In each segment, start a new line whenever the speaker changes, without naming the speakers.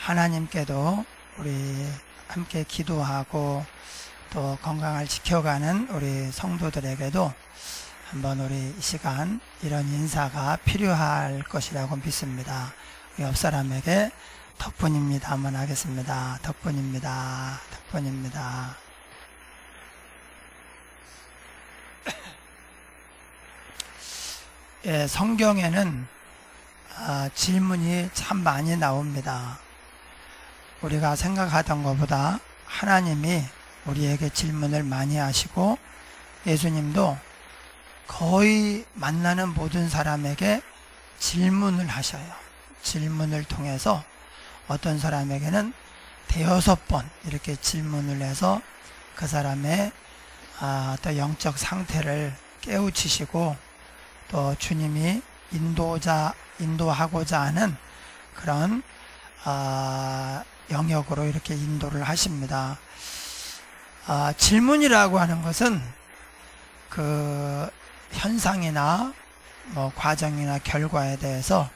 하나님께도 우리 함께 기도하고 또 건강을 지켜가는 우리 성도들에게도 한번 우리 이 시간 이런 인사가 필요할 것이라고 믿습니다. 옆 사람에게 덕분입니다 한번 하겠습니다. 덕분입니다. 덕분입니다. 예, 성경에는 질문이 참 많이 나옵니다. 우리가 생각하던 것보다 하나님이 우리에게 질문을 많이 하시고 예수님도 거의 만나는 모든 사람에게 질문을 하셔요. 질문을 통해서 어떤 사람에게는 대여섯 번 이렇게 질문을 해서 그 사람의 또 영적 상태를 깨우치시고 또 주님이 인도하고자 하는 그런 영역으로 이렇게 인도를 하십니다. 질문이라고 하는 것은 그 현상이나 뭐 과정이나 결과에 대해서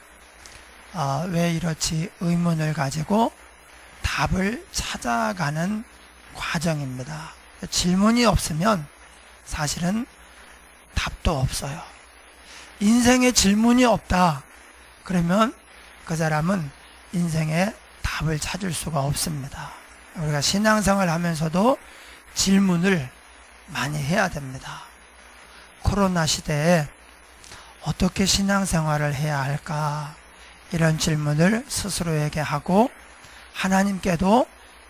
왜 이렇지 의문을 가지고 답을 찾아가는 과정입니다. 질문이 없으면 사실은 답도 없어요. 인생에 질문이 없다 그러면 그 사람은 인생에 답을 찾을 수가 없습니다. 우리가 신앙생활 하면서도 질문을 많이 해야 됩니다. 코로나 시대에 어떻게 신앙생활을 해야 할까 이런 질문을 스스로에게 하고 하나님께도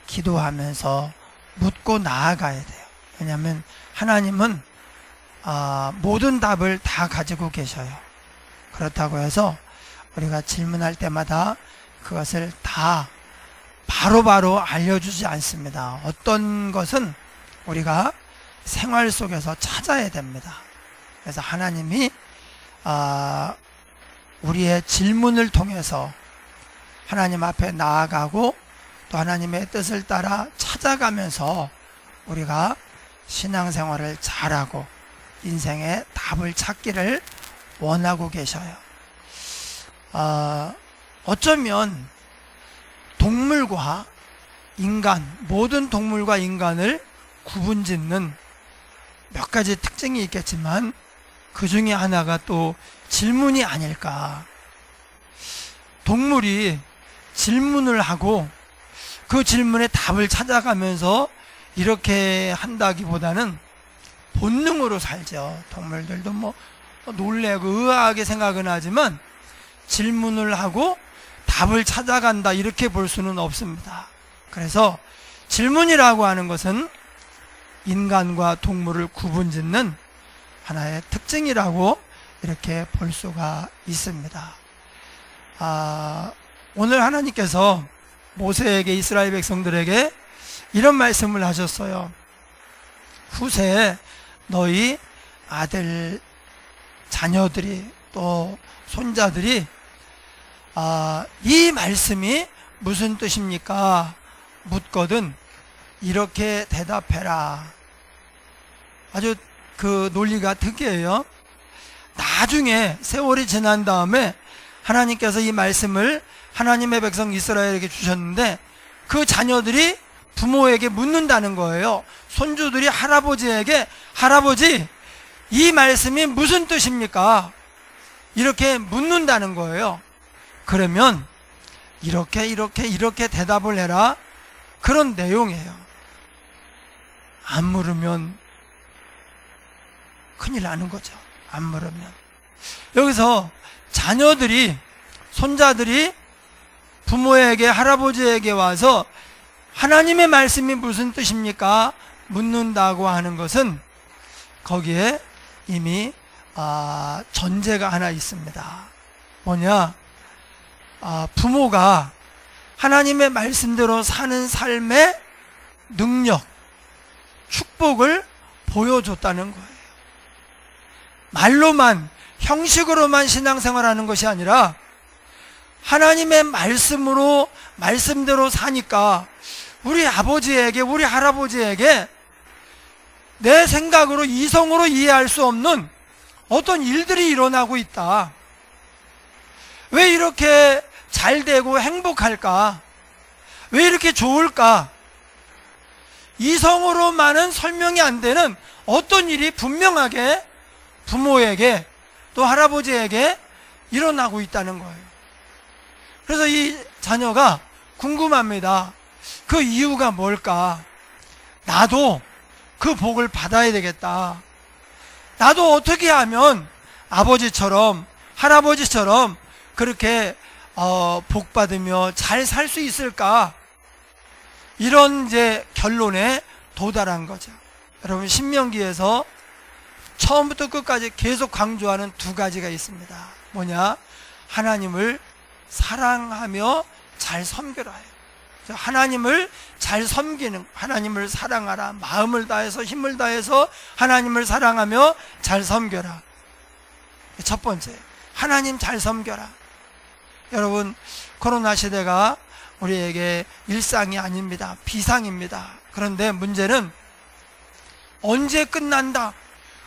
기도하면서 묻고 나아가야 돼요. 왜냐하면 하나님은 모든 답을 다 가지고 계셔요. 그렇다고 해서 우리가 질문할 때마다 그것을 다 바로바로 알려주지 않습니다. 어떤 것은 우리가 생활 속에서 찾아야 됩니다. 그래서 하나님이 우리의 질문을 통해서 하나님 앞에 나아가고 또 하나님의 뜻을 따라 찾아가면서 우리가 신앙생활을 잘하고 인생의 답을 찾기를 원하고 계셔요. 어쩌면 동물과 인간, 모든 동물과 인간을 구분짓는 몇 가지 특징이 있겠지만 그 중에 하나가 또 질문이 아닐까. 동물이 질문을 하고 그 질문에 답을 찾아가면서 이렇게 한다기보다는 본능으로 살죠. 동물들도 뭐 놀래고 의아하게 생각은 하지만 질문을 하고 답을 찾아간다 이렇게 볼 수는 없습니다. 그래서 질문이라고 하는 것은 인간과 동물을 구분짓는 하나의 특징이라고 이렇게 볼 수가 있습니다. 오늘 하나님께서 모세에게 이스라엘 백성들에게 이런 말씀을 하셨어요. 후세에 너희 아들 자녀들이 또 손자들이 이 말씀이 무슨 뜻입니까? 묻거든 이렇게 대답해라. 아주 그 논리가 특이해요. 나중에 세월이 지난 다음에 하나님께서 이 말씀을 하나님의 백성 이스라엘에게 주셨는데 그 자녀들이 부모에게 묻는다는 거예요. 손주들이 할아버지에게 할아버지 이 말씀이 무슨 뜻입니까? 이렇게 묻는다는 거예요. 그러면 이렇게 대답을 해라 그런 내용이에요. 안 물으면 큰일 나는 거죠. 안 물으면. 여기서 자녀들이 손자들이 부모에게 할아버지에게 와서 하나님의 말씀이 무슨 뜻입니까? 묻는다고 하는 것은 거기에 이미 전제가 하나 있습니다. 뭐냐? 부모가 하나님의 말씀대로 사는 삶의 능력, 축복을 보여줬다는 거예요. 말로만, 형식으로만 신앙생활하는 것이 아니라 하나님의 말씀대로 사니까 우리 아버지에게, 우리 할아버지에게 내 생각으로, 이성으로 이해할 수 없는 어떤 일들이 일어나고 있다. 왜 이렇게 잘 되고 행복할까? 왜 이렇게 좋을까? 이성으로만은 설명이 안 되는 어떤 일이 분명하게 부모에게 또 할아버지에게 일어나고 있다는 거예요. 그래서 이 자녀가 궁금합니다. 그 이유가 뭘까? 나도 그 복을 받아야 되겠다. 나도 어떻게 하면 아버지처럼 할아버지처럼 그렇게 복 받으며 잘 살 수 있을까? 이런 이제 결론에 도달한 거죠. 여러분, 신명기에서 처음부터 끝까지 계속 강조하는 두 가지가 있습니다. 뭐냐? 하나님을 사랑하며 잘 섬겨라 해요. 하나님을 잘 섬기는, 하나님을 사랑하라. 마음을 다해서 힘을 다해서 하나님을 사랑하며 잘 섬겨라. 첫 번째, 하나님 잘 섬겨라. 여러분, 코로나 시대가 우리에게 일상이 아닙니다. 비상입니다. 그런데 문제는 언제 끝난다,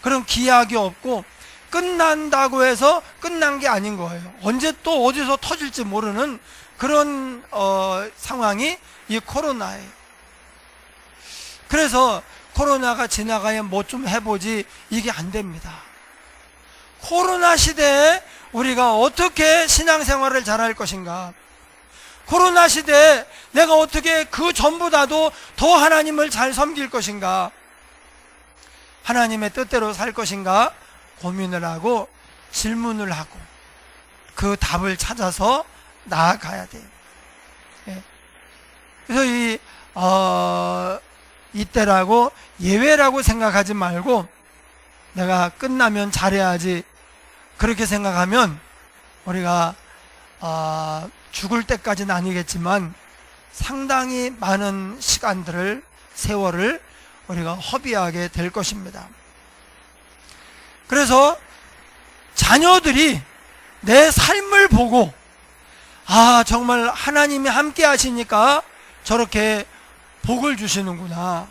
그런 기약이 없고 끝난다고 해서 끝난 게 아닌 거예요. 언제 또 어디서 터질지 모르는 그런 상황이 이 코로나예요. 그래서 코로나가 지나가야 뭐 좀 해보지, 이게 안 됩니다. 코로나 시대에 우리가 어떻게 신앙생활을 잘할 것인가? 코로나 시대에 내가 어떻게 그 전보다도 더 하나님을 잘 섬길 것인가? 하나님의 뜻대로 살 것인가? 고민을 하고 질문을 하고 그 답을 찾아서 나아가야 돼요. 예. 그래서 이때라고 예외라고 생각하지 말고 내가 끝나면 잘해야지, 그렇게 생각하면 우리가 죽을 때까지는 아니겠지만 상당히 많은 시간들을, 세월을 우리가 허비하게 될 것입니다. 그래서 자녀들이 내 삶을 보고 정말 하나님이 함께 하시니까 저렇게 복을 주시는구나,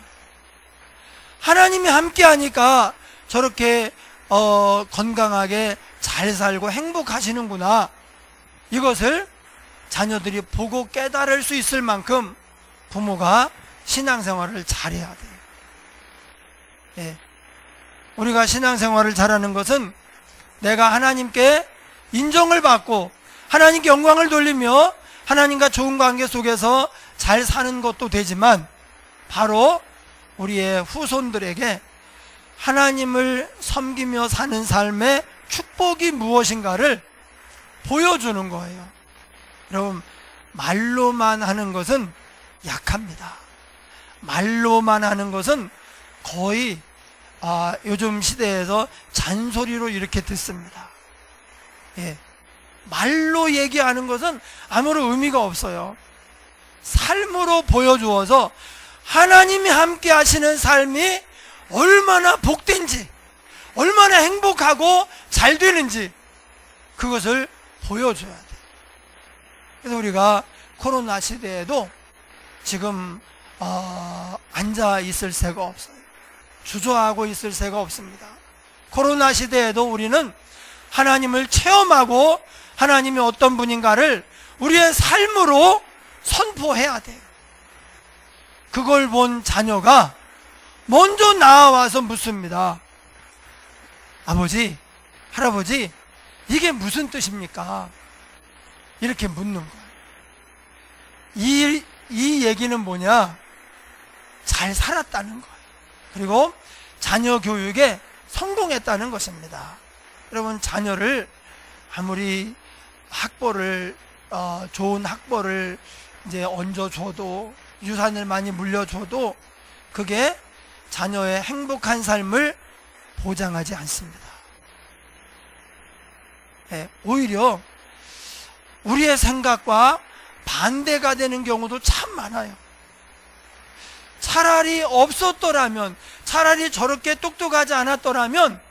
하나님이 함께 하니까 저렇게 건강하게 잘 살고 행복하시는구나, 이것을 자녀들이 보고 깨달을 수 있을 만큼 부모가 신앙생활을 잘해야 돼요. 예. 우리가 신앙생활을 잘하는 것은 내가 하나님께 인정을 받고 하나님께 영광을 돌리며 하나님과 좋은 관계 속에서 잘 사는 것도 되지만, 바로 우리의 후손들에게 하나님을 섬기며 사는 삶의 축복이 무엇인가를 보여주는 거예요. 여러분, 말로만 하는 것은 약합니다. 말로만 하는 것은 거의 요즘 시대에서 잔소리로 이렇게 듣습니다. 예. 말로 얘기하는 것은 아무런 의미가 없어요. 삶으로 보여주어서 하나님이 함께 하시는 삶이 얼마나 복된지, 얼마나 행복하고 잘 되는지, 그것을 보여줘야 돼요. 그래서 우리가 코로나 시대에도 지금 앉아 있을 새가 없어요. 주저하고 있을 새가 없습니다. 코로나 시대에도 우리는 하나님을 체험하고 하나님이 어떤 분인가를 우리의 삶으로 선포해야 돼요. 그걸 본 자녀가 먼저 나와서 묻습니다. 아버지, 할아버지, 이게 무슨 뜻입니까? 이렇게 묻는 거예요. 이 얘기는 뭐냐? 잘 살았다는 거예요. 그리고 자녀 교육에 성공했다는 것입니다. 여러분, 자녀를 아무리 학벌을 좋은 학벌을 이제 얹어줘도, 유산을 많이 물려줘도 그게 자녀의 행복한 삶을 보장하지 않습니다. 네, 오히려 우리의 생각과 반대가 되는 경우도 참 많아요. 차라리 없었더라면, 차라리 저렇게 똑똑하지 않았더라면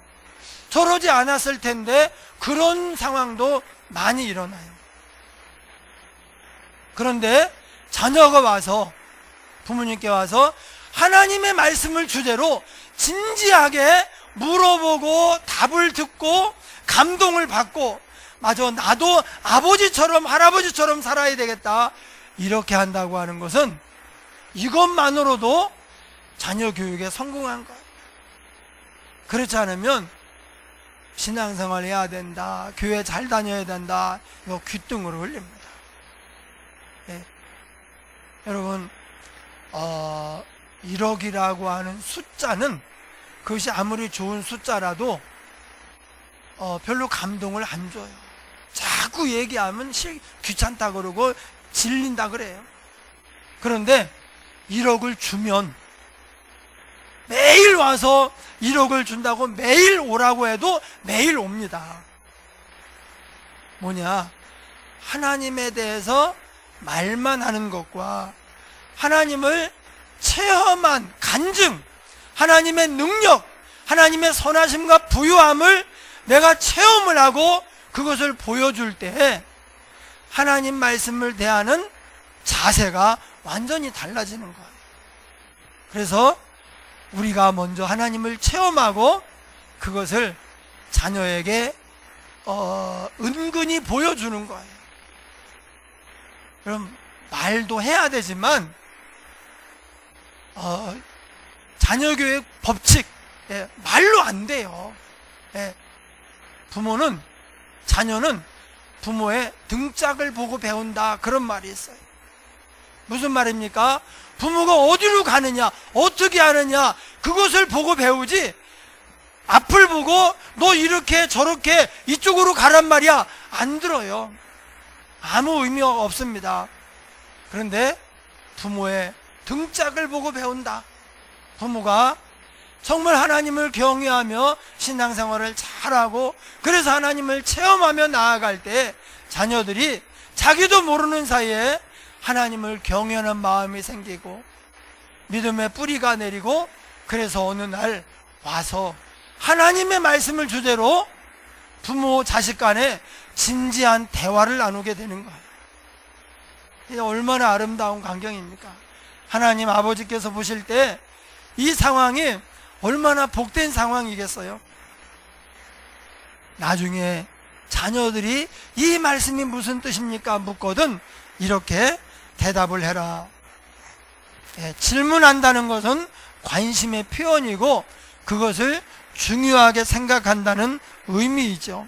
저러지 않았을 텐데, 그런 상황도 많이 일어나요. 그런데 자녀가 와서, 부모님께 와서 하나님의 말씀을 주제로 진지하게 물어보고 답을 듣고 감동을 받고, 맞아, 나도 아버지처럼 할아버지처럼 살아야 되겠다, 이렇게 한다고 하는 것은 이것만으로도 자녀 교육에 성공한 거예요. 그렇지 않으면 신앙생활 해야 된다, 교회 잘 다녀야 된다, 이거 귀등으로 흘립니다. 예. 여러분 1억이라고 하는 숫자는, 그것이 아무리 좋은 숫자라도 별로 감동을 안 줘요. 자꾸 얘기하면 귀찮다 그러고 질린다 그래요. 그런데 1억을 주면, 매일 와서 1억을 준다고 매일 오라고 해도 매일 옵니다. 뭐냐? 하나님에 대해서 말만 하는 것과 하나님을 체험한 간증, 하나님의 능력, 하나님의 선하심과 부유함을 내가 체험을 하고 그것을 보여줄 때 하나님 말씀을 대하는 자세가 완전히 달라지는 거예요. 그래서 우리가 먼저 하나님을 체험하고 그것을 자녀에게 은근히 보여주는 거예요. 그럼 말도 해야 되지만 자녀교육 법칙, 말로 안 돼요. 자녀는 부모의 등짝을 보고 배운다, 그런 말이 있어요. 무슨 말입니까? 부모가 어디로 가느냐, 어떻게 하느냐, 그것을 보고 배우지, 앞을 보고 너 이렇게 저렇게 이쪽으로 가란 말이야, 안 들어요. 아무 의미가 없습니다. 그런데 부모의 등짝을 보고 배운다. 부모가 정말 하나님을 경외하며 신앙생활을 잘하고, 그래서 하나님을 체험하며 나아갈 때 자녀들이 자기도 모르는 사이에 하나님을 경외하는 마음이 생기고 믿음의 뿌리가 내리고, 그래서 어느 날 와서 하나님의 말씀을 주제로 부모 자식 간에 진지한 대화를 나누게 되는 거예요. 이게 얼마나 아름다운 광경입니까? 하나님 아버지께서 보실 때 이 상황이 얼마나 복된 상황이겠어요? 나중에 자녀들이 이 말씀이 무슨 뜻입니까? 묻거든 이렇게 대답을 해라. 질문한다는 것은 관심의 표현이고 그것을 중요하게 생각한다는 의미이죠.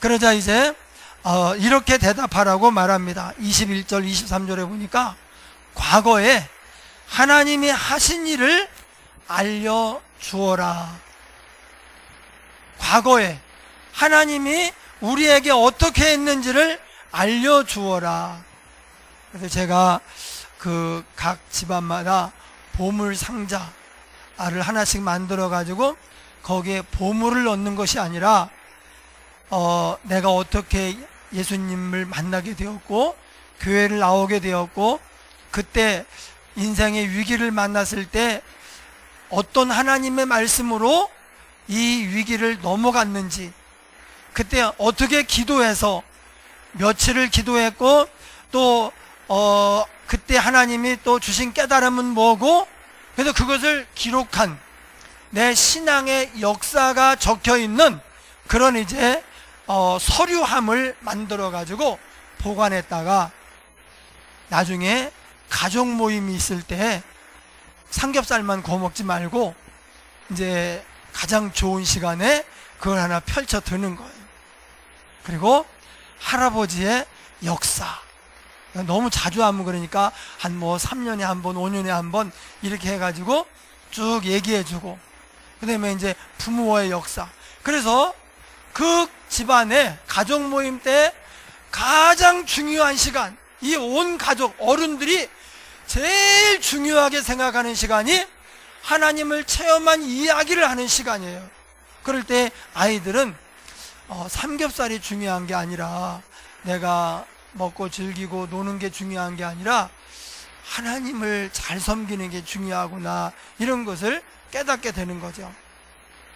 그러자 이제 이렇게 대답하라고 말합니다. 21절 23절에 보니까 과거에 하나님이 하신 일을 알려주어라. 과거에 하나님이 우리에게 어떻게 했는지를 알려주어라. 그래서 제가 그 각 집안마다 보물 상자를 하나씩 만들어 가지고 거기에 보물을 넣는 것이 아니라 내가 어떻게 예수님을 만나게 되었고 교회를 나오게 되었고 그때 인생의 위기를 만났을 때 어떤 하나님의 말씀으로 이 위기를 넘어갔는지, 그때 어떻게 기도해서 며칠을 기도했고 또 그때 하나님이 또 주신 깨달음은 뭐고, 그래서 그것을 기록한 내 신앙의 역사가 적혀있는 그런 이제 서류함을 만들어 가지고 보관했다가 나중에 가족 모임이 있을 때 삼겹살만 구워 먹지 말고 이제 가장 좋은 시간에 그걸 하나 펼쳐 드는 거예요. 그리고 할아버지의 역사, 너무 자주 하면 그러니까 한 3년에 한 번, 5년에 한 번 이렇게 해가지고 쭉 얘기해주고, 그 다음에 이제 부모의 역사. 그래서 그 집안의 가족 모임 때 가장 중요한 시간, 이 온 가족 어른들이 제일 중요하게 생각하는 시간이 하나님을 체험한 이야기를 하는 시간이에요. 그럴 때 아이들은 삼겹살이 중요한 게 아니라, 내가 먹고 즐기고 노는 게 중요한 게 아니라 하나님을 잘 섬기는 게 중요하구나, 이런 것을 깨닫게 되는 거죠.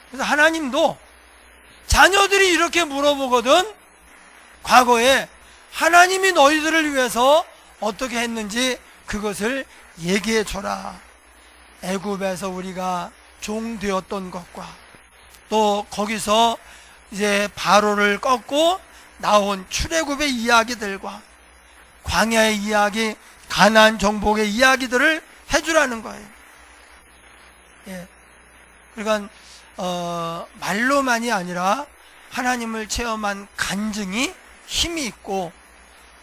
그래서 하나님도 자녀들이 이렇게 물어보거든, 과거에 하나님이 너희들을 위해서 어떻게 했는지 그것을 얘기해 줘라. 애굽에서 우리가 종 되었던 것과 또 거기서 이제 바로를 꺾고 나온 출애굽의 이야기들과 광야의 이야기, 가나안 정복의 이야기들을 해주라는 거예요. 예. 그러니까 말로만이 아니라 하나님을 체험한 간증이 힘이 있고,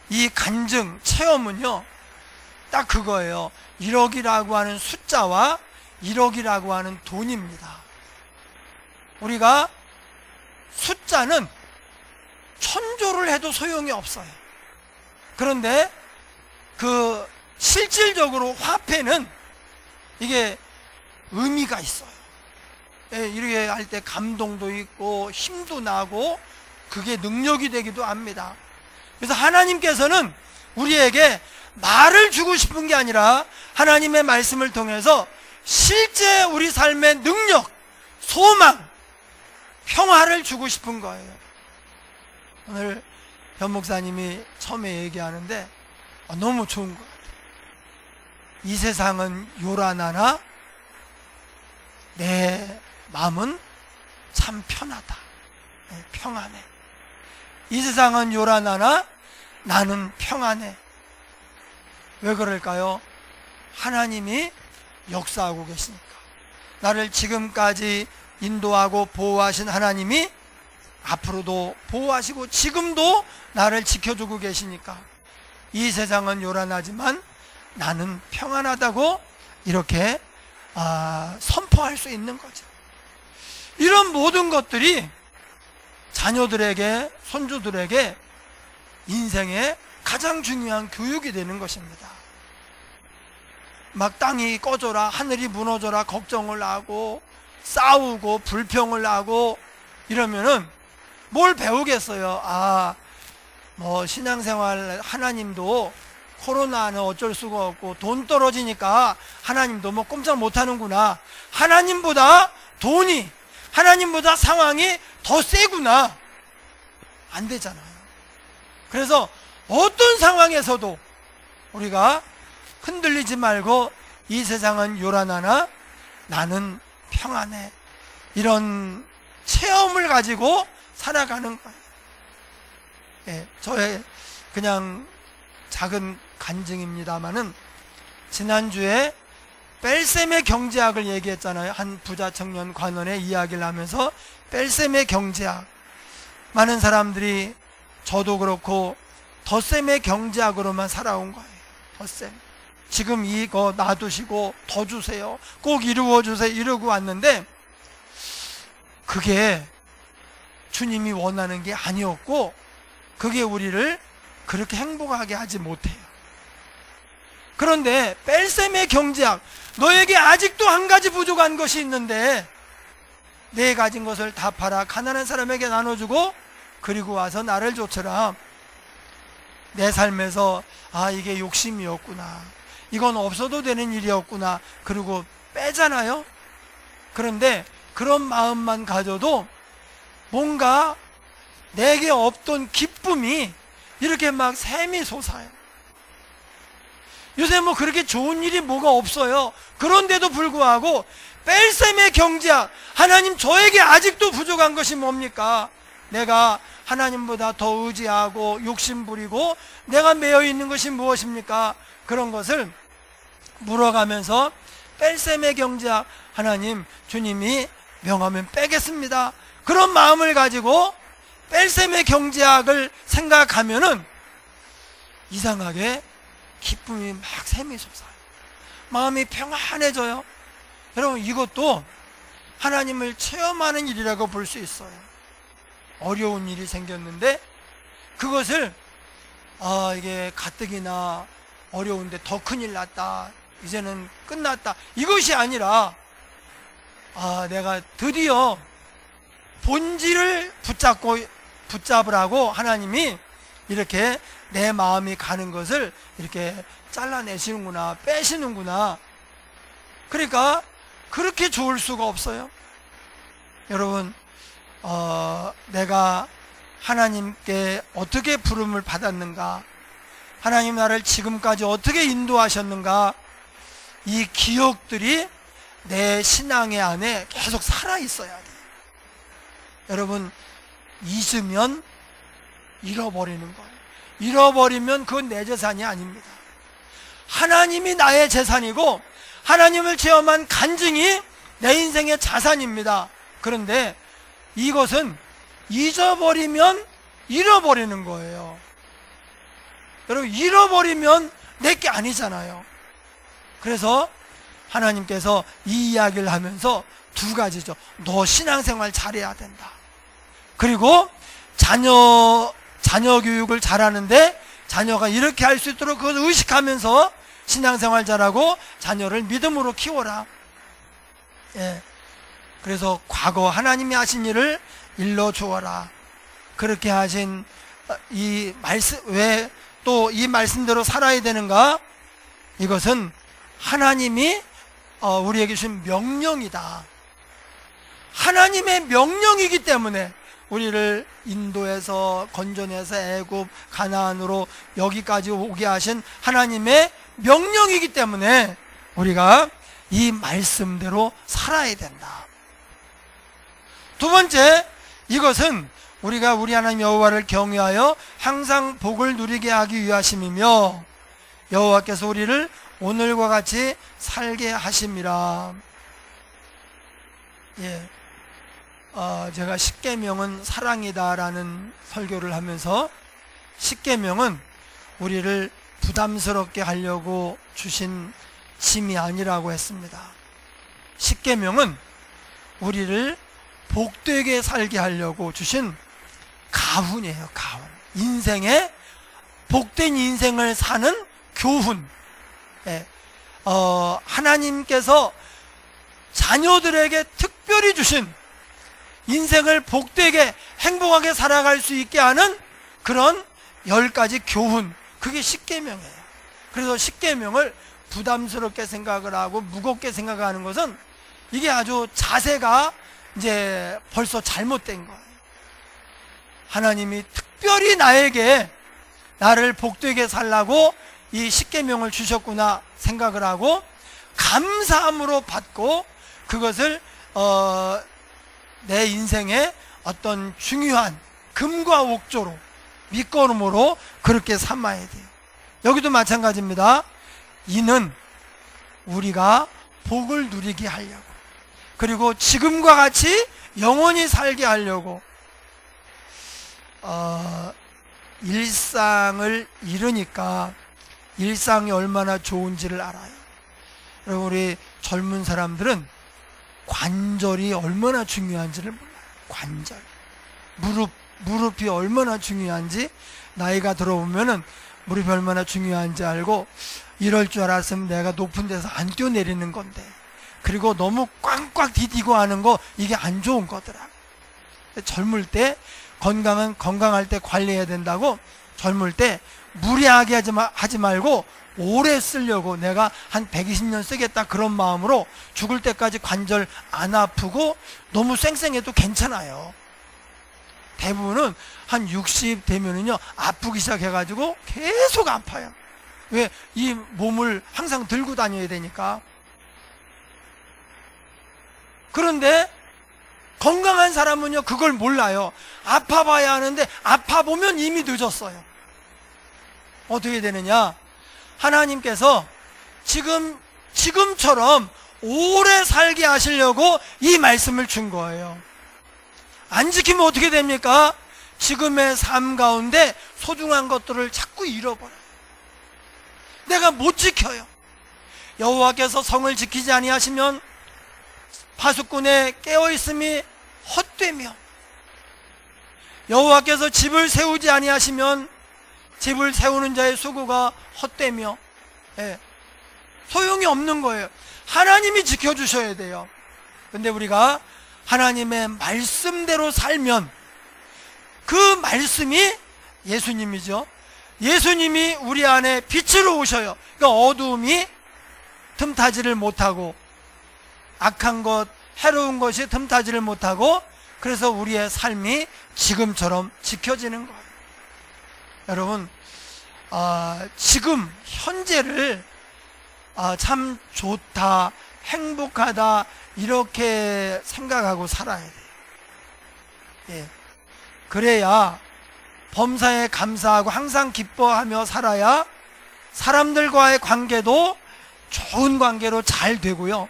이 간증, 체험은요 딱 그거예요. 1억이라고 하는 숫자와 1억이라고 하는 돈입니다. 우리가 숫자는 천조를 해도 소용이 없어요. 그런데 그 실질적으로 화폐는 이게 의미가 있어요. 예, 이렇게 할 때 감동도 있고 힘도 나고 그게 능력이 되기도 합니다. 그래서 하나님께서는 우리에게 말을 주고 싶은 게 아니라 하나님의 말씀을 통해서 실제 우리 삶의 능력, 소망, 평화를 주고 싶은 거예요. 오늘 변 목사님이 처음에 얘기하는데 너무 좋은 것 같아요. 이 세상은 요란하나 내 마음은 참 편하다. 평안해. 이 세상은 요란하나 나는 평안해. 왜 그럴까요? 하나님이 역사하고 계시니까. 나를 지금까지 인도하고 보호하신 하나님이 앞으로도 보호하시고 지금도 나를 지켜주고 계시니까 이 세상은 요란하지만 나는 평안하다고 이렇게 선포할 수 있는 거죠. 이런 모든 것들이 자녀들에게, 손주들에게 인생의 가장 중요한 교육이 되는 것입니다. 막 땅이 꺼져라, 하늘이 무너져라 걱정을 하고 싸우고 불평을 하고 이러면은 뭘 배우겠어요? 뭐 신앙생활 하나님도 코로나는 어쩔 수가 없고 돈 떨어지니까 하나님도 뭐 꼼짝 못하는구나. 하나님보다 돈이, 하나님보다 상황이 더 세구나. 안 되잖아요. 그래서 어떤 상황에서도 우리가 흔들리지 말고 이 세상은 요란하나 나는 평안해. 이런 체험을 가지고 살아가는 거예요. 예, 저의 그냥 작은 간증입니다마는 지난주에 뺄셈의 경제학을 얘기했잖아요. 한 부자 청년 관원의 이야기를 하면서 뺄셈의 경제학, 많은 사람들이 저도 그렇고 덧셈의 경제학으로만 살아온 거예요. 덧셈. 지금 이거 놔두시고 더 주세요. 꼭 이루어주세요. 이러고 왔는데 그게 주님이 원하는 게 아니었고 그게 우리를 그렇게 행복하게 하지 못해요. 그런데 뺄셈의 경제학, 너에게 아직도 한 가지 부족한 것이 있는데 내 가진 것을 다 팔아 가난한 사람에게 나눠주고 그리고 와서 나를 좇으라. 내 삶에서 이게 욕심이었구나, 이건 없어도 되는 일이었구나, 그리고 빼잖아요. 그런데 그런 마음만 가져도 뭔가 내게 없던 기쁨이 이렇게 막 샘이 솟아요. 요새 뭐 그렇게 좋은 일이 뭐가 없어요. 그런데도 불구하고 뺄셈의 경제학, 하나님 저에게 아직도 부족한 것이 뭡니까? 내가 하나님보다 더 의지하고 욕심부리고 내가 매여 있는 것이 무엇입니까? 그런 것을 물어가면서 뺄셈의 경제학, 하나님 주님이 명하면 빼겠습니다. 그런 마음을 가지고 뺄셈의 경제학을 생각하면은 이상하게 기쁨이 막 샘이 솟아요. 마음이 평안해져요. 여러분, 이것도 하나님을 체험하는 일이라고 볼 수 있어요. 어려운 일이 생겼는데 그것을 이게 가뜩이나 어려운데 더 큰일 났다, 이제는 끝났다, 이것이 아니라 내가 드디어 본질을 붙잡으라고 하나님이 이렇게 내 마음이 가는 것을 이렇게 잘라내시는구나, 빼시는구나. 그러니까 그렇게 좋을 수가 없어요. 여러분, 내가 하나님께 어떻게 부름을 받았는가, 하나님 나를 지금까지 어떻게 인도하셨는가, 이 기억들이 내 신앙의 안에 계속 살아있어야 돼요. 여러분, 잊으면 잃어버리는 거예요. 잃어버리면 그건 내 재산이 아닙니다. 하나님이 나의 재산이고 하나님을 체험한 간증이 내 인생의 자산입니다. 그런데 이것은 잊어버리면 잃어버리는 거예요. 여러분, 잃어버리면 내게 아니잖아요. 그래서 하나님께서 이 이야기를 하면서 두 가지죠. 너 신앙생활 잘해야 된다. 그리고 자녀 교육을 잘하는데 자녀가 이렇게 할 수 있도록 그걸 의식하면서 신앙생활 잘하고 자녀를 믿음으로 키워라. 예. 그래서 과거 하나님이 하신 일을 일러 주어라. 그렇게 하신 이 말씀, 왜 또 이 말씀대로 살아야 되는가? 이것은 하나님이 우리에게 주신 명령이다. 하나님의 명령이기 때문에 우리를 인도에서 건져내서 애굽 가나안으로 여기까지 오게 하신 하나님의 명령이기 때문에 우리가 이 말씀대로 살아야 된다. 두 번째, 이것은 우리가 우리 하나님 여호와를 경외하여 항상 복을 누리게 하기 위하심이며 여호와께서 우리를 오늘과 같이 살게 하심이라. 예. 제가 십계명은 사랑이다라는 설교를 하면서 십계명은 우리를 부담스럽게 하려고 주신 짐이 아니라고 했습니다. 십계명은 우리를 복되게 살게 하려고 주신 가훈이에요. 가훈. 인생에 복된 인생을 사는 교훈. 예. 하나님께서 자녀들에게 특별히 주신 인생을 복되게 행복하게 살아갈 수 있게 하는 그런 10가지 교훈, 그게 십계명이에요. 그래서 십계명을 부담스럽게 생각을 하고 무겁게 생각하는 것은 이게 아주 자세가 이제 벌써 잘못된 거예요. 하나님이 특별히 나를 복되게 살라고 이 십계명을 주셨구나 생각을 하고 감사함으로 받고 그것을 내 인생의 어떤 중요한 금과 옥조로 밑거름으로 그렇게 삼아야 돼요. 여기도 마찬가지입니다. 이는 우리가 복을 누리게 하려고, 그리고 지금과 같이 영원히 살게 하려고 일상을 잃으니까 일상이 얼마나 좋은지를 알아요. 그리고 우리 젊은 사람들은 관절이 얼마나 중요한지를 몰라요. 관절, 무릎이 얼마나 중요한지, 나이가 들어보면은 무릎이 얼마나 중요한지 알고, 이럴 줄 알았으면 내가 높은 데서 안 뛰어내리는 건데, 그리고 너무 꽝꽝 디디고 하는 거, 이게 안 좋은 거더라. 젊을 때 건강할 때 관리해야 된다고, 젊을 때 무리하게 하지 말고 오래 쓰려고, 내가 한 120년 쓰겠다 그런 마음으로 죽을 때까지 관절 안 아프고 너무 쌩쌩해도 괜찮아요. 대부분은 한 60 되면은요 아프기 시작해가지고 계속 아파요. 왜? 이 몸을 항상 들고 다녀야 되니까. 그런데 건강한 사람은요 그걸 몰라요. 아파봐야 하는데 아파보면 이미 늦었어요. 어떻게 되느냐? 하나님께서 지금처럼 오래 살게 하시려고 이 말씀을 준 거예요. 안 지키면 어떻게 됩니까? 지금의 삶 가운데 소중한 것들을 자꾸 잃어버려요. 내가 못 지켜요. 여호와께서 성을 지키지 아니하시면 파수꾼의 깨어있음이 헛되며, 여호와께서 집을 세우지 아니하시면 집을 세우는 자의 수고가 헛되며, 소용이 없는 거예요. 하나님이 지켜주셔야 돼요. 근데 우리가 하나님의 말씀대로 살면, 그 말씀이 예수님이죠. 예수님이 우리 안에 빛으로 오셔요. 그러니까 어두움이 틈타지를 못하고, 악한 것, 해로운 것이 틈타지를 못하고, 그래서 우리의 삶이 지금처럼 지켜지는 거예요. 여러분, 지금 현재를 참 좋다, 행복하다 그렇게 생각하고 살아야 돼요. 예. 그래야 범사에 감사하고 항상 기뻐하며 살아야 사람들과의 관계도 좋은 관계로 잘 되고요,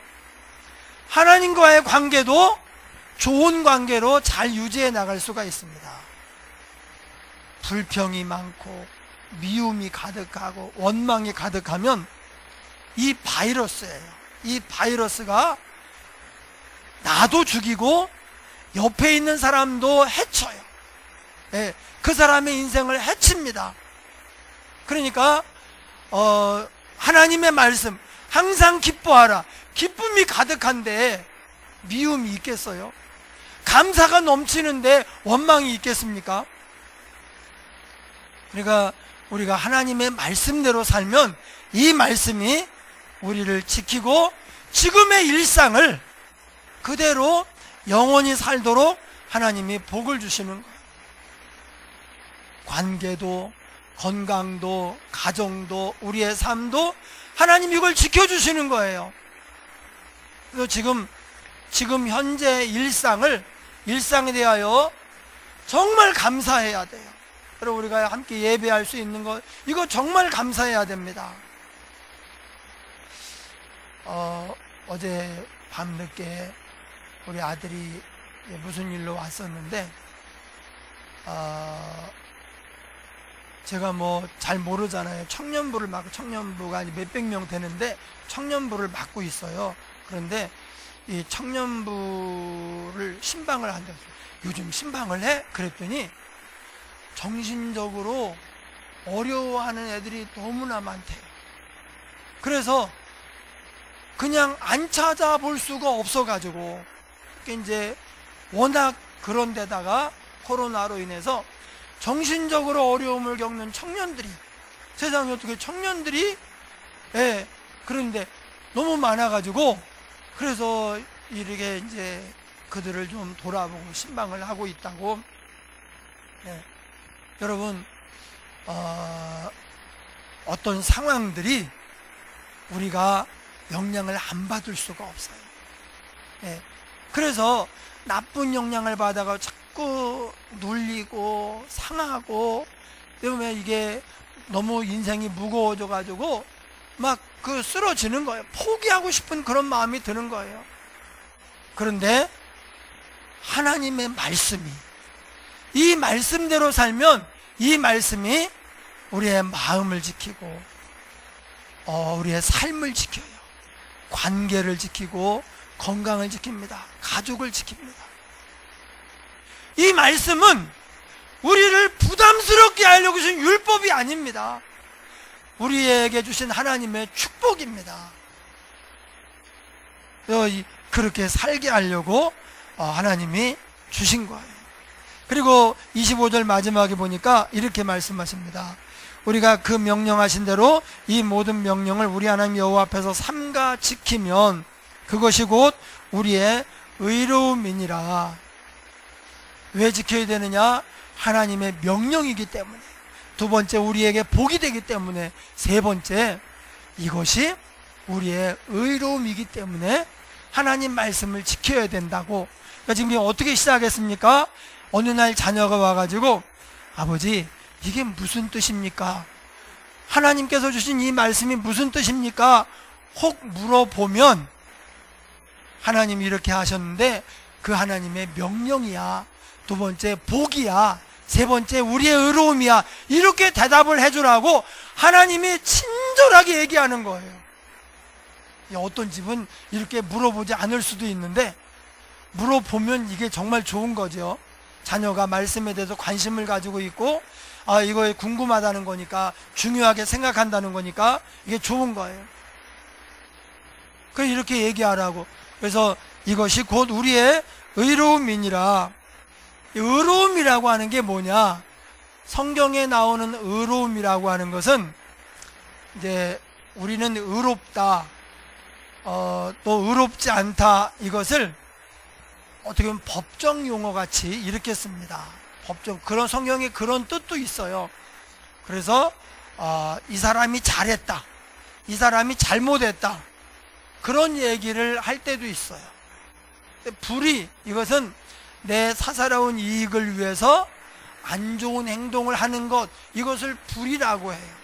하나님과의 관계도 좋은 관계로 잘 유지해 나갈 수가 있습니다. 불평이 많고 미움이 가득하고 원망이 가득하면 이 바이러스예요. 이 바이러스가 나도 죽이고 옆에 있는 사람도 해쳐요. 예, 그 사람의 인생을 해칩니다. 그러니까 하나님의 말씀 항상 기뻐하라. 기쁨이 가득한데 미움이 있겠어요? 감사가 넘치는데 원망이 있겠습니까? 그러니까 우리가 하나님의 말씀대로 살면 이 말씀이 우리를 지키고 지금의 일상을 그대로 영원히 살도록 하나님이 복을 주시는 거예요. 관계도, 건강도, 가정도, 우리의 삶도 하나님이 이걸 지켜주시는 거예요. 그래서 지금 현재 일상에 대하여 정말 감사해야 돼요. 그리고 우리가 함께 예배할 수 있는 것, 이거 정말 감사해야 됩니다. 어제 밤늦게 우리 아들이 무슨 일로 왔었는데, 제가 뭐 잘 모르잖아요. 청년부가 몇백 명 되는데 청년부를 맡고 있어요. 그런데 이 청년부를 신방을 한다. 요즘 신방을 해? 그랬더니 정신적으로 어려워하는 애들이 너무나 많대요. 그래서 그냥 안 찾아볼 수가 없어가지고, 이제 워낙 그런 데다가 코로나로 인해서 정신적으로 어려움을 겪는 청년들이, 세상에 어떻게 청년들이, 예, 그런데 너무 많아가지고, 그래서 이렇게 이제 그들을 좀 돌아보고 신방을 하고 있다고. 예. 여러분, 어떤 상황들이 우리가 영향을 안 받을 수가 없어요. 예. 그래서 나쁜 영향을 받아가 자꾸 눌리고 상하고, 때문에 이게 너무 인생이 무거워져 가지고 막 쓰러지는 거예요. 포기하고 싶은 그런 마음이 드는 거예요. 그런데 하나님의 말씀이, 이 말씀대로 살면 이 말씀이 우리의 마음을 지키고 우리의 삶을 지켜요. 관계를 지키고 건강을 지킵니다. 가족을 지킵니다. 이 말씀은 우리를 부담스럽게 하려고 주신 율법이 아닙니다. 우리에게 주신 하나님의 축복입니다. 그렇게 살게 하려고 하나님이 주신 거예요. 그리고 25절 마지막에 보니까 이렇게 말씀하십니다. 우리가 그 명령하신 대로 이 모든 명령을 우리 하나님 여호와 앞에서 삼가 지키면 그것이 곧 우리의 의로움이니라. 왜 지켜야 되느냐? 하나님의 명령이기 때문에. 두 번째, 우리에게 복이 되기 때문에. 세 번째, 이것이 우리의 의로움이기 때문에 하나님 말씀을 지켜야 된다고. 그러니까 지금 어떻게 시작했습니까? 어느 날 자녀가 와가지고, 아버지, 이게 무슨 뜻입니까? 하나님께서 주신 이 말씀이 무슨 뜻입니까? 혹 물어보면 하나님이 이렇게 하셨는데 그 하나님의 명령이야. 두 번째, 복이야. 세 번째, 우리의 의로움이야. 이렇게 대답을 해주라고 하나님이 친절하게 얘기하는 거예요. 어떤 집은 이렇게 물어보지 않을 수도 있는데 물어보면 이게 정말 좋은 거죠. 자녀가 말씀에 대해서 관심을 가지고 있고 이거에 궁금하다는 거니까, 중요하게 생각한다는 거니까 이게 좋은 거예요. 그래서 이렇게 얘기하라고. 그래서 이것이 곧 우리의 의로움이니라. 의로움이라고 하는 게 뭐냐? 성경에 나오는 의로움이라고 하는 것은 이제 우리는 의롭다, 또 의롭지 않다, 이것을 어떻게 보면 법정 용어 같이 이렇게 씁니다. 법정, 그런 성경에 그런 뜻도 있어요. 그래서 이 사람이 잘했다, 이 사람이 잘못했다, 그런 얘기를 할 때도 있어요. 불의, 이것은 내 사사로운 이익을 위해서 안 좋은 행동을 하는 것, 이것을 불이라고 해요.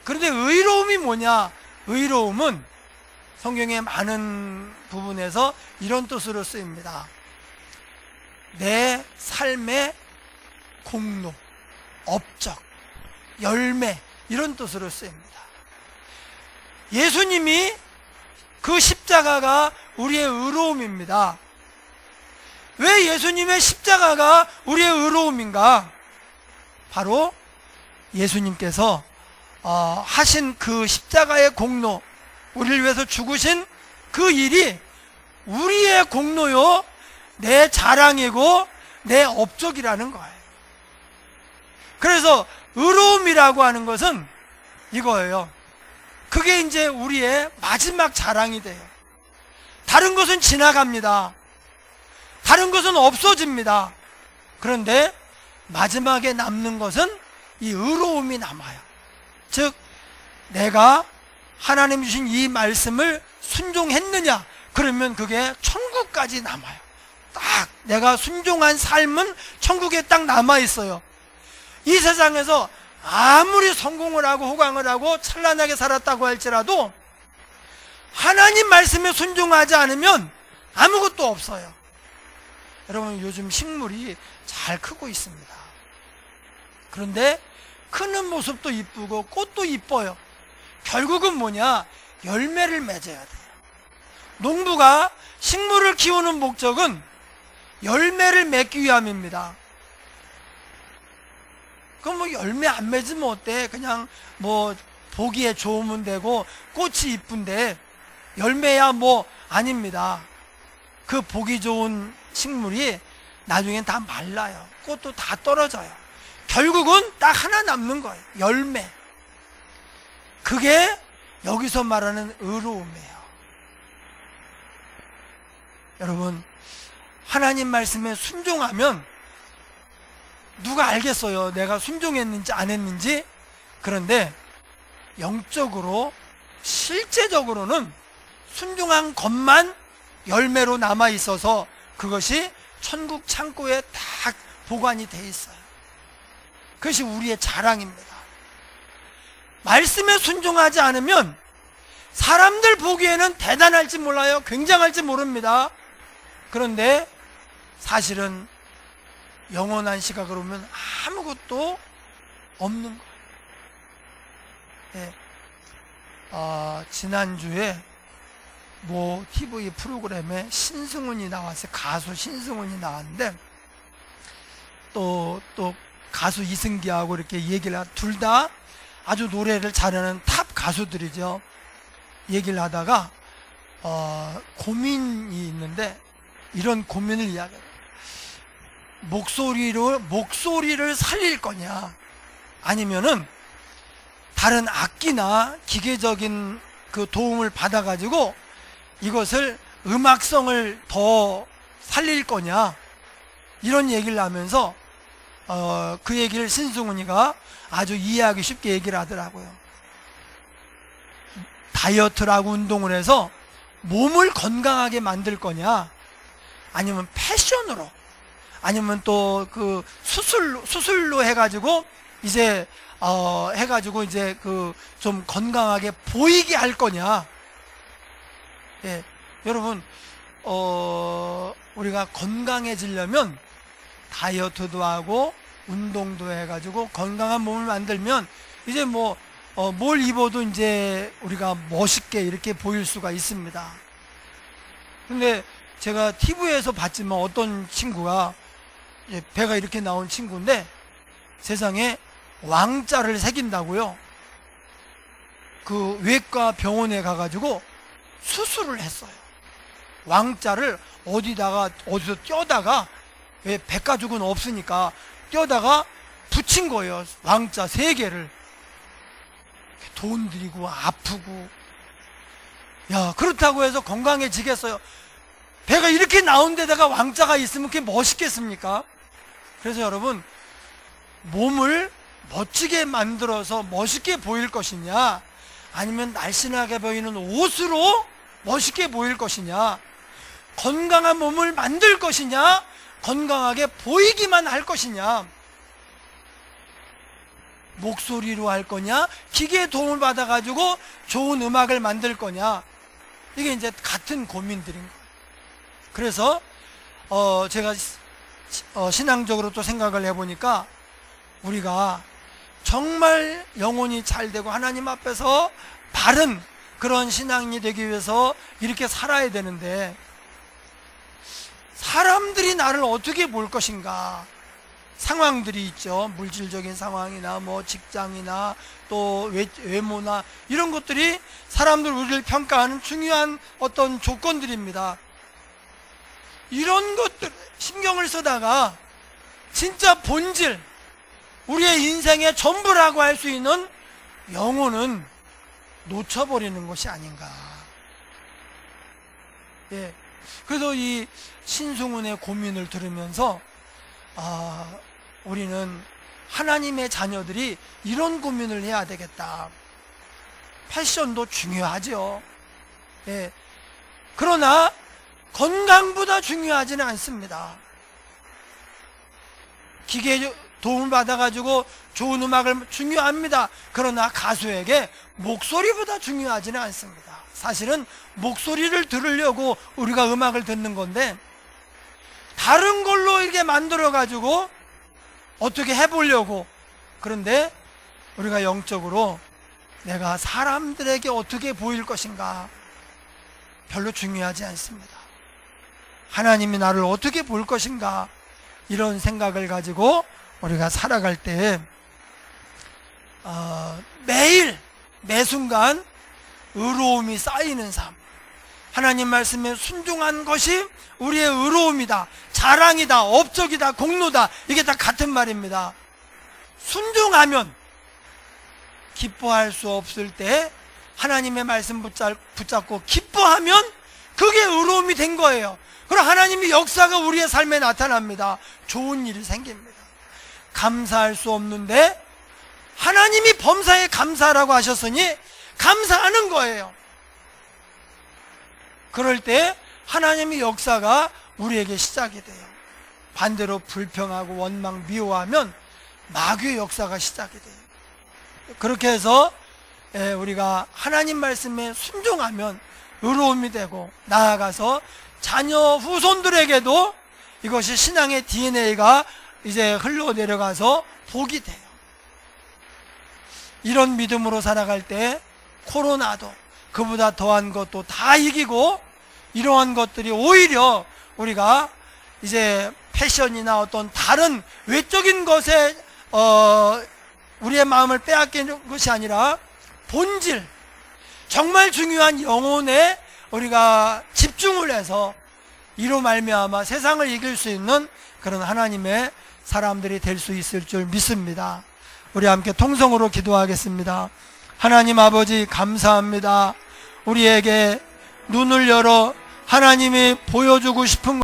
그런데 의로움이 뭐냐? 의로움은 성경의 많은 부분에서 이런 뜻으로 쓰입니다. 내 삶의 공로, 업적, 열매, 이런 뜻으로 쓰입니다. 예수님이 그 십자가가 우리의 의로움입니다. 왜 예수님의 십자가가 우리의 의로움인가? 바로 예수님께서 하신 그 십자가의 공로, 우리를 위해서 죽으신 그 일이 우리의 공로요, 내 자랑이고 내 업적이라는 거예요. 그래서 의로움이라고 하는 것은 이거예요. 그게 이제 우리의 마지막 자랑이 돼요. 다른 것은 지나갑니다. 다른 것은 없어집니다. 그런데 마지막에 남는 것은 이 의로움이 남아요. 즉, 내가 하나님 주신 이 말씀을 순종했느냐? 그러면 그게 천국까지 남아요. 딱 내가 순종한 삶은 천국에 딱 남아있어요. 이 세상에서 아무리 성공을 하고 호강을 하고 찬란하게 살았다고 할지라도 하나님 말씀에 순종하지 않으면 아무것도 없어요. 여러분, 요즘 식물이 잘 크고 있습니다. 그런데 크는 모습도 이쁘고 꽃도 이뻐요. 결국은 뭐냐? 열매를 맺어야 돼요. 농부가 식물을 키우는 목적은 열매를 맺기 위함입니다. 그럼 뭐 열매 안 맺으면 어때? 그냥 뭐 보기에 좋으면 되고 꽃이 이쁜데 열매야 뭐 아닙니다. 그 보기 좋은 식물이 나중엔 다 말라요. 꽃도 다 떨어져요. 결국은 딱 하나 남는 거예요. 열매. 그게 여기서 말하는 의로움이에요. 여러분, 하나님 말씀에 순종하면 누가 알겠어요? 내가 순종했는지 안 했는지? 그런데 영적으로, 실제적으로는 순종한 것만 열매로 남아 있어서 그것이 천국 창고에 딱 보관이 돼 있어요. 그것이 우리의 자랑입니다. 말씀에 순종하지 않으면 사람들 보기에는 대단할지 몰라요. 굉장할지 모릅니다. 그런데 사실은 영원한 시각으로 보면 아무것도 없는 거예요. 네. 지난주에 뭐 TV 프로그램에 신승훈이 나왔어요. 가수 신승훈이 나왔는데 또 가수 이승기하고 이렇게 얘기를 둘 다 아주 노래를 잘하는 탑 가수들이죠. 얘기를 하다가 고민이 있는데 이런 고민을 이야기해요. 목소리를 살릴 거냐, 아니면은 다른 악기나 기계적인 그 도움을 받아가지고 이것을 음악성을 더 살릴 거냐, 이런 얘기를 하면서 그 얘기를 신승훈이가 아주 이해하기 쉽게 얘기를 하더라고요. 다이어트라고 운동을 해서 몸을 건강하게 만들 거냐, 아니면 패션으로, 아니면 또 그 수술로 해가지고 이제 좀 건강하게 보이게 할 거냐. 예, 여러분, 우리가 건강해지려면 다이어트도 하고 운동도 해가지고 건강한 몸을 만들면 이제 뭘 입어도 이제 우리가 멋있게 이렇게 보일 수가 있습니다. 근데 제가 TV에서 봤지만 어떤 친구가, 배가 이렇게 나온 친구인데 세상에 왕자를 새긴다고요. 그 외과 병원에 가가지고 수술을 했어요. 왕자를 어디서 떼다가, 왜 백가죽은 없으니까 떼다가 붙인 거예요. 왕자 3개를. 돈 들이고 아프고. 야, 그렇다고 해서 건강해지겠어요? 배가 이렇게 나온 데다가 왕자가 있으면 그게 멋있겠습니까? 그래서 여러분, 몸을 멋지게 만들어서 멋있게 보일 것이냐, 아니면 날씬하게 보이는 옷으로 멋있게 보일 것이냐, 건강한 몸을 만들 것이냐, 건강하게 보이기만 할 것이냐, 목소리로 할 거냐, 기계의 도움을 받아가지고 좋은 음악을 만들 거냐, 이게 이제 같은 고민들인 거예요. 그래서 제가 신앙적으로 또 생각을 해보니까 우리가 정말 영혼이 잘 되고 하나님 앞에서 바른 그런 신앙이 되기 위해서 이렇게 살아야 되는데, 사람들이 나를 어떻게 볼 것인가, 상황들이 있죠. 물질적인 상황이나 뭐 직장이나 또 외모나 이런 것들이 사람들 우리를 평가하는 중요한 어떤 조건들입니다. 이런 것들 신경을 쓰다가 진짜 본질, 우리의 인생의 전부라고 할 수 있는 영혼은 놓쳐버리는 것이 아닌가. 예. 그래서 이 신승훈의 고민을 들으면서 우리는 하나님의 자녀들이 이런 고민을 해야 되겠다. 패션도 중요하죠. 예. 그러나 건강보다 중요하지는 않습니다. 기계의 도움을 받아가지고 좋은 음악을 중요합니다. 그러나 가수에게 목소리보다 중요하지는 않습니다. 사실은 목소리를 들으려고 우리가 음악을 듣는 건데, 다른 걸로 이렇게 만들어가지고 어떻게 해보려고, 그런데 우리가 영적으로 내가 사람들에게 어떻게 보일 것인가 별로 중요하지 않습니다. 하나님이 나를 어떻게 볼 것인가, 이런 생각을 가지고 우리가 살아갈 때 매일 매순간 의로움이 쌓이는 삶, 하나님 말씀에 순종한 것이 우리의 의로움이다, 자랑이다, 업적이다, 공로다, 이게 다 같은 말입니다. 순종하면, 기뻐할 수 없을 때 하나님의 말씀 붙잡고 기뻐하면 그게 의로움이 된 거예요. 그럼 하나님의 역사가 우리의 삶에 나타납니다. 좋은 일이 생깁니다. 감사할 수 없는데 하나님이 범사에 감사하라고 하셨으니 감사하는 거예요. 그럴 때 하나님의 역사가 우리에게 시작이 돼요. 반대로 불평하고 원망, 미워하면 마귀의 역사가 시작이 돼요. 그렇게 해서 우리가 하나님 말씀에 순종하면 의로움이 되고, 나아가서 자녀 후손들에게도 이것이 신앙의 DNA가 이제 흘러내려가서 복이 돼요. 이런 믿음으로 살아갈 때 코로나도 그보다 더한 것도 다 이기고, 이러한 것들이 오히려 우리가 이제 패션이나 어떤 다른 외적인 것에 우리의 마음을 빼앗기는 것이 아니라 본질, 정말 중요한 영혼에 우리가 집중을 해서 이로 말미암아 세상을 이길 수 있는 그런 하나님의 사람들이 될 수 있을 줄 믿습니다. 우리 함께 통성으로 기도하겠습니다. 하나님 아버지, 감사합니다. 우리에게 눈을 열어 하나님이 보여주고 싶은